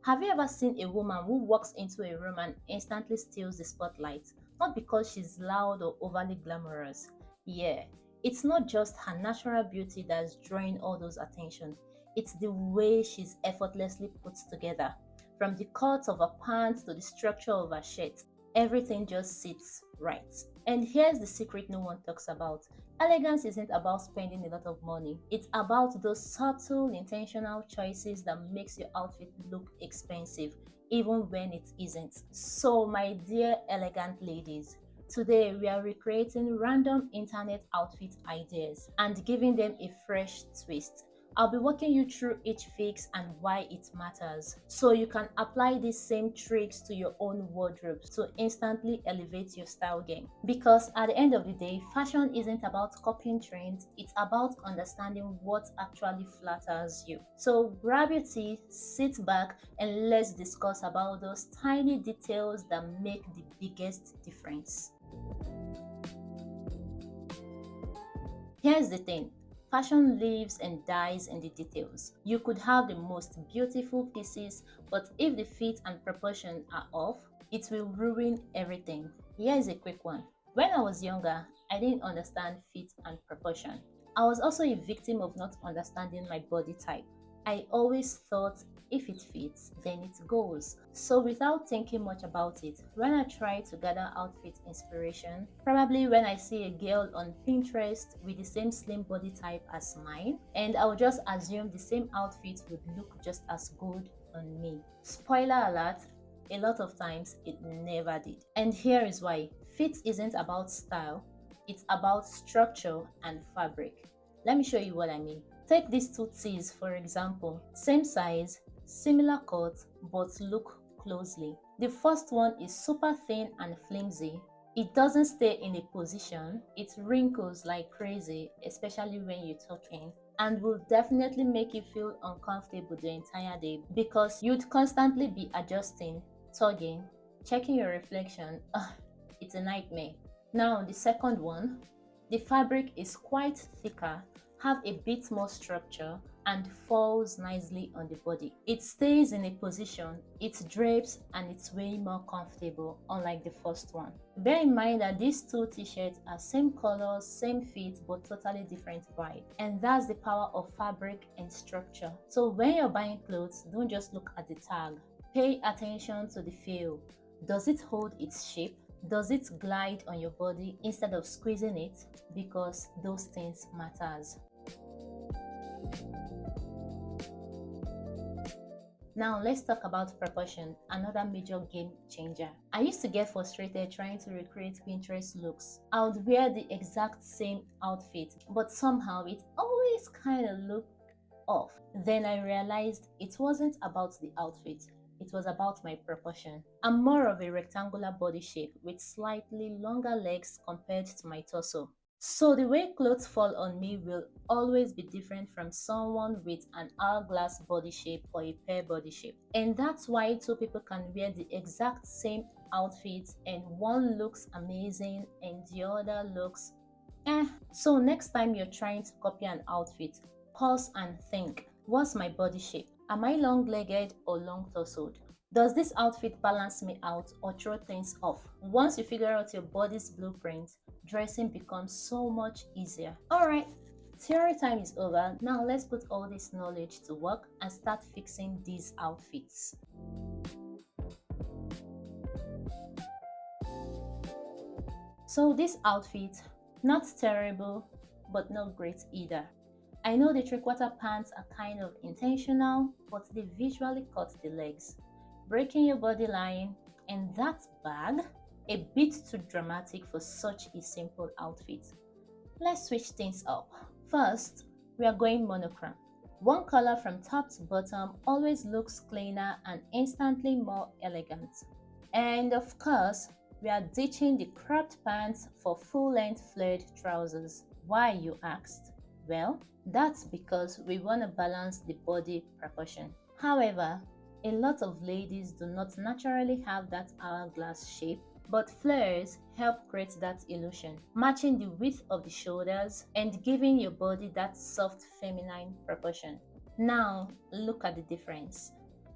Have you ever seen a woman who walks into a room and instantly steals the spotlight? Not because she's loud or overly glamorous. Yeah, it's not just her natural beauty that's drawing all those attention. It's the way she's effortlessly put together. From the cut of her pants to the structure of her shirt, everything just sits right. And here's the secret no one talks about. Elegance isn't about spending a lot of money. It's about those subtle, intentional choices that makes your outfit look expensive, even when it isn't. So, my dear elegant ladies, today we are recreating random internet outfit ideas and giving them a fresh twist. I'll be walking you through each fix and why it matters, so you can apply these same tricks to your own wardrobe to instantly elevate your style game. Because at the end of the day, fashion isn't about copying trends, it's about understanding what actually flatters you. So grab your tea, sit back, and let's discuss about those tiny details that make the biggest difference. Here's the thing. Fashion lives and dies in the details. You could have the most beautiful pieces, but if the fit and proportion are off, it will ruin everything. Here's a quick one. When I was younger, I didn't understand fit and proportion. I was also a victim of not understanding my body type. I always thought if it fits, then it goes. So without thinking much about it, when I try to gather outfit inspiration, probably when I see a girl on Pinterest with the same slim body type as mine, and I will just assume the same outfit would look just as good on me. Spoiler alert, a lot of times it never did. And here is why. Fit isn't about style, it's about structure and fabric. Let me show you what I mean. Take these two tees for example. Same size, similar cut, but look closely. The first one is super thin and flimsy. It doesn't stay in a position, it wrinkles like crazy, especially when you're talking, and will definitely make you feel uncomfortable the entire day because you'd constantly be adjusting, tugging, checking your reflection. Ugh, it's a nightmare. Now, the second one, the fabric is quite thicker, have a bit more structure, and falls nicely on the body. It stays in a position, it drapes, and it's way more comfortable, unlike the first one. Bear in mind that these two t-shirts are same colors, same fit, but totally different vibe. And that's the power of fabric and structure. So when you're buying clothes, don't just look at the tag. Pay attention to the feel. Does it hold its shape? Does it glide on your body instead of squeezing it? Because those things matters. Now let's talk about proportion, another major game changer. I used to get frustrated trying to recreate Pinterest looks. I would wear the exact same outfit, but somehow it always kind of looked off. Then I realized it wasn't about the outfit, it was about my proportion. I'm more of a rectangular body shape with slightly longer legs compared to my torso. So the way clothes fall on me will always be different from someone with an hourglass body shape or a pear body shape. And that's why two people can wear the exact same outfit and one looks amazing and the other looks eh. So next time you're trying to copy an outfit, pause and think, what's my body shape? Am I long-legged or long-torsoed? Does this outfit balance me out or throw things off? Once you figure out your body's blueprint, dressing becomes so much easier. Alright, theory time is over. Now let's put all this knowledge to work and start fixing these outfits. So this outfit, not terrible, but not great either. I know the three-quarter pants are kind of intentional, but they visually cut the legs, breaking your body line, and that bag, a bit too dramatic for such a simple outfit. Let's switch things up. First, we are going monochrome. One color from top to bottom always looks cleaner and instantly more elegant. And of course, we are ditching the cropped pants for full-length flared trousers. Why, you asked? Well, that's because we want to balance the body proportion. However, a lot of ladies do not naturally have that hourglass shape, but flares help create that illusion, matching the width of the shoulders and giving your body that soft feminine proportion. Now, look at the difference.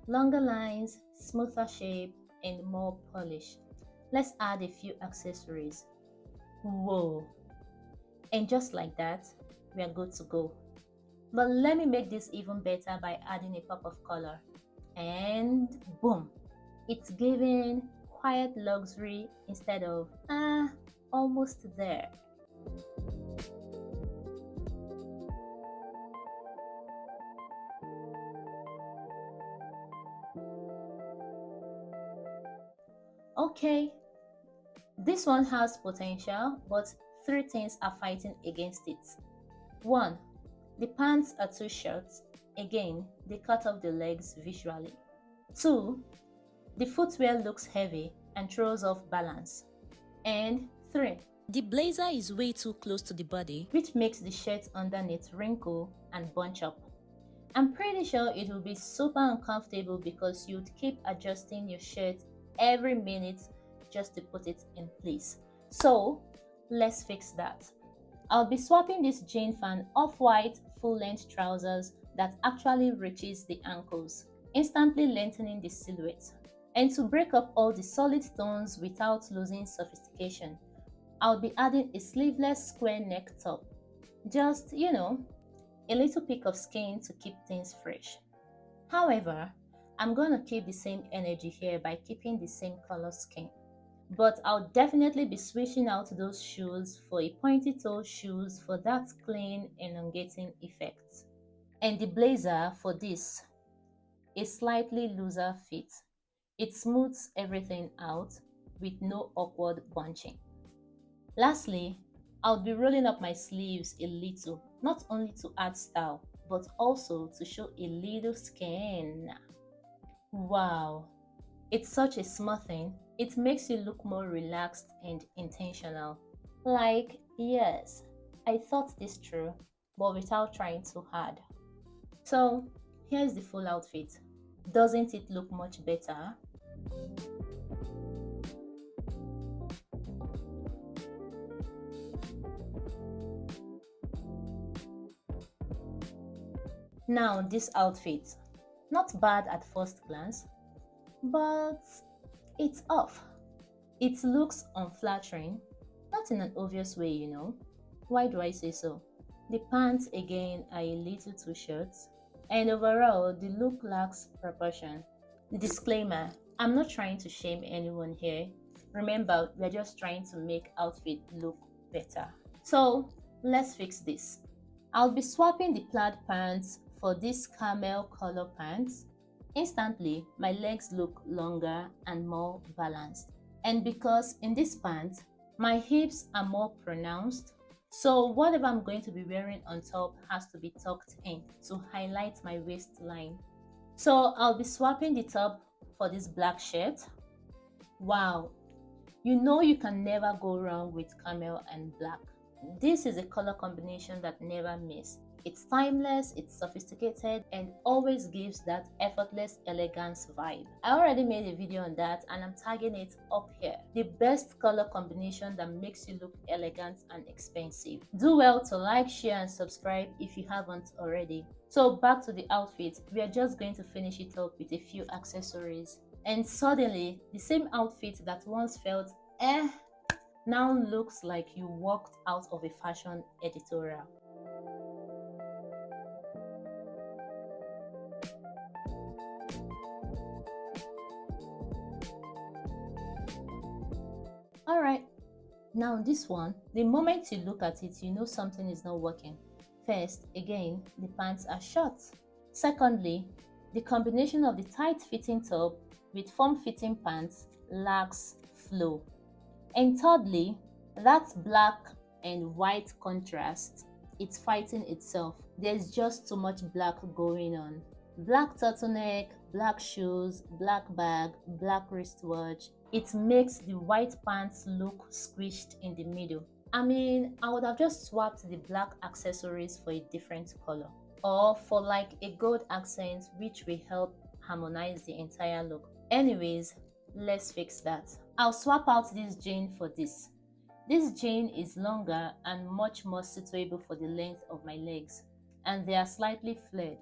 Longer lines, smoother shape, and more polish. Let's add a few accessories. Whoa! And just like that, we are good to go. But let me make this even better by adding a pop of color. And boom! It's giving quiet luxury instead of almost there. Okay, this one has potential, but three things are fighting against it. 1. The pants are too short. Again, they cut off the legs visually. 2. The footwear looks heavy and throws off balance. And 3. The blazer is way too close to the body, which makes the shirt underneath wrinkle and bunch up. I'm pretty sure it will be super uncomfortable because you'd keep adjusting your shirt every minute just to put it in place. So, let's fix that. I'll be swapping this jean for an off-white full-length trousers that actually reaches the ankles, instantly lengthening the silhouette. And to break up all the solid tones without losing sophistication, I'll be adding a sleeveless square neck top. Just, a little pick of skin to keep things fresh. However, I'm gonna keep the same energy here by keeping the same color scheme. But I'll definitely be switching out those shoes for a pointy toe shoes for that clean, elongating effect. And the blazer for this, a slightly looser fit. It smooths everything out with no awkward bunching. Lastly, I'll be rolling up my sleeves a little, not only to add style, but also to show a little skin. Wow, it's such a small thing. It makes you look more relaxed and intentional. Like, yes, I thought this through, but without trying too hard. So, here's the full outfit. Doesn't it look much better? Now, this outfit. Not bad at first glance, but it's off. It looks unflattering, not in an obvious way. Why do I say so? The pants again are a little too short, and overall the look lacks proportion. Disclaimer, I'm not trying to shame anyone here. Remember, we're just trying to make outfit look better. So, let's fix this. I'll be swapping the plaid pants for these camel color pants. Instantly, my legs look longer and more balanced. And because in this pant, my hips are more pronounced, so whatever I'm going to be wearing on top has to be tucked in to highlight my waistline. So I'll be swapping the top for this black shirt. Wow, you can never go wrong with camel and black. This is a color combination that never misses. It's timeless, it's sophisticated, and always gives that effortless elegance vibe. I already made a video on that and I'm tagging it up here. The best color combination that makes you look elegant and expensive. Do well to like, share, and subscribe if you haven't already. So back to the outfit, we are just going to finish it up with a few accessories. And suddenly, the same outfit that once felt now looks like you walked out of a fashion editorial. Alright, now this one, the moment you look at it, you know something is not working. First, again, the pants are short. Secondly, the combination of the tight-fitting top with form-fitting pants lacks flow. And thirdly, that black and white contrast, it's fighting itself. There's just too much black going on. Black turtleneck, black shoes, black bag, black wristwatch. It makes the white pants look squished in the middle. I mean, I would have just swapped the black accessories for a different color. Or for like a gold accent which will help harmonize the entire look. Anyways, let's fix that. I'll swap out this jean for this. This jean is longer and much more suitable for the length of my legs, and they are slightly flared,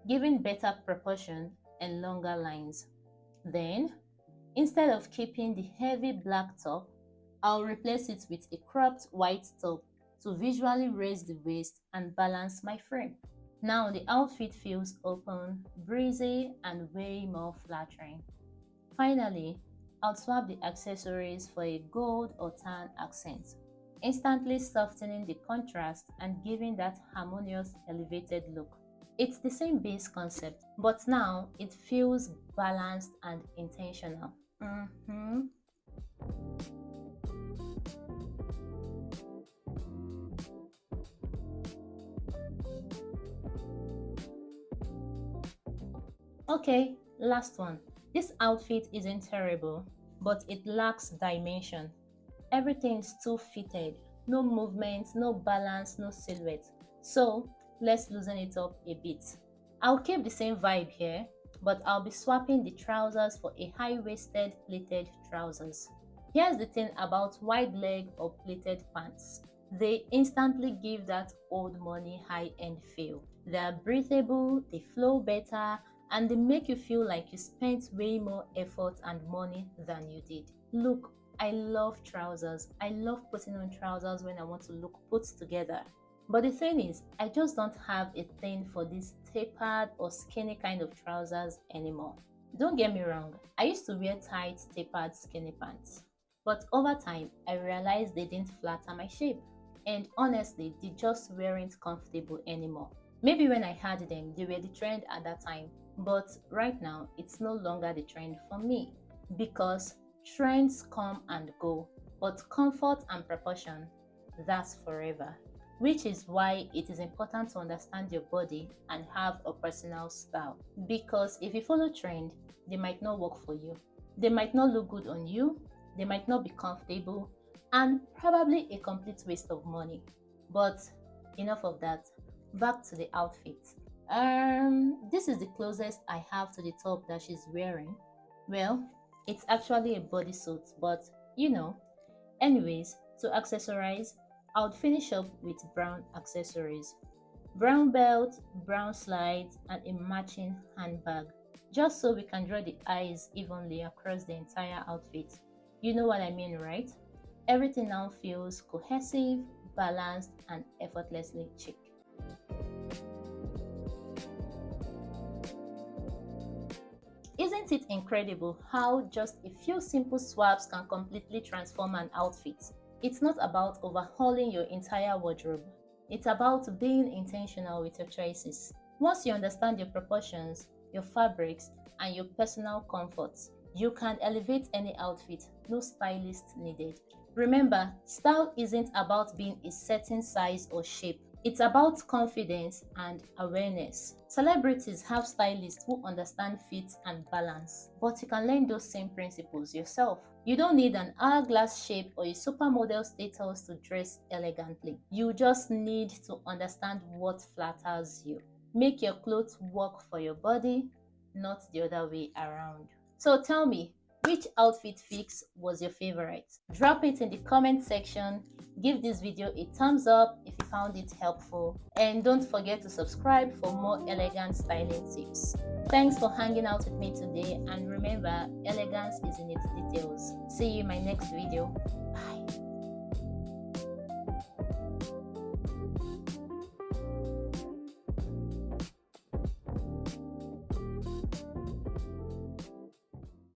giving better proportion and longer lines. Then, instead of keeping the heavy black top, I'll replace it with a cropped white top to visually raise the waist and balance my frame. Now the outfit feels open, breezy, and way more flattering. Finally, I'll swap the accessories for a gold or tan accent, instantly softening the contrast and giving that harmonious, elevated look. It's the same base concept, but now it feels balanced and intentional. Mhm. Okay, last one. This outfit isn't terrible, but it lacks dimension. Everything is too fitted. No movement, no balance, no silhouette. So let's loosen it up a bit. I'll keep the same vibe here, but I'll be swapping the trousers for a high-waisted pleated trousers. Here's the thing about wide leg or pleated pants. They instantly give that old money high-end feel. They're breathable, they flow better, and they make you feel like you spent way more effort and money than you did. Look, I love trousers. I love putting on trousers when I want to look put together. But the thing is, I just don't have a thing for these tapered or skinny kind of trousers anymore. Don't get me wrong, I used to wear tight, tapered, skinny pants. But over time, I realized they didn't flatter my shape. And honestly, they just weren't comfortable anymore. Maybe when I had them, they were the trend at that time. But right now, it's no longer the trend for me. Because trends come and go, but comfort and proportion, that's forever. Which is why it is important to understand your body and have a personal style. Because if you follow trend, they might not work for you. They might not look good on you, they might not be comfortable, and probably a complete waste of money. But enough of that. Back to the outfit. This is the closest I have to the top that she's wearing. Well, it's actually a bodysuit, but you know. Anyways, to accessorize, I would finish up with brown accessories. Brown belt, brown slides, and a matching handbag. Just so we can draw the eyes evenly across the entire outfit. You know what I mean, right? Everything now feels cohesive, balanced, and effortlessly chic. Isn't it incredible how just a few simple swaps can completely transform an outfit? It's not about overhauling your entire wardrobe. It's about being intentional with your choices. Once you understand your proportions, your fabrics, and your personal comforts, you can elevate any outfit, no stylist needed. Remember, style isn't about being a certain size or shape. It's about confidence and awareness. Celebrities have stylists who understand fit and balance, but you can learn those same principles yourself. You don't need an hourglass shape or a supermodel status to dress elegantly. You just need to understand what flatters you. Make your clothes work for your body, not the other way around. So tell me, which outfit fix was your favorite? Drop it in the comment section. Give this video a thumbs up if you found it helpful. And don't forget to subscribe for more elegant styling tips. Thanks for hanging out with me today, and remember, elegance is in its details. See you in my next video. Bye.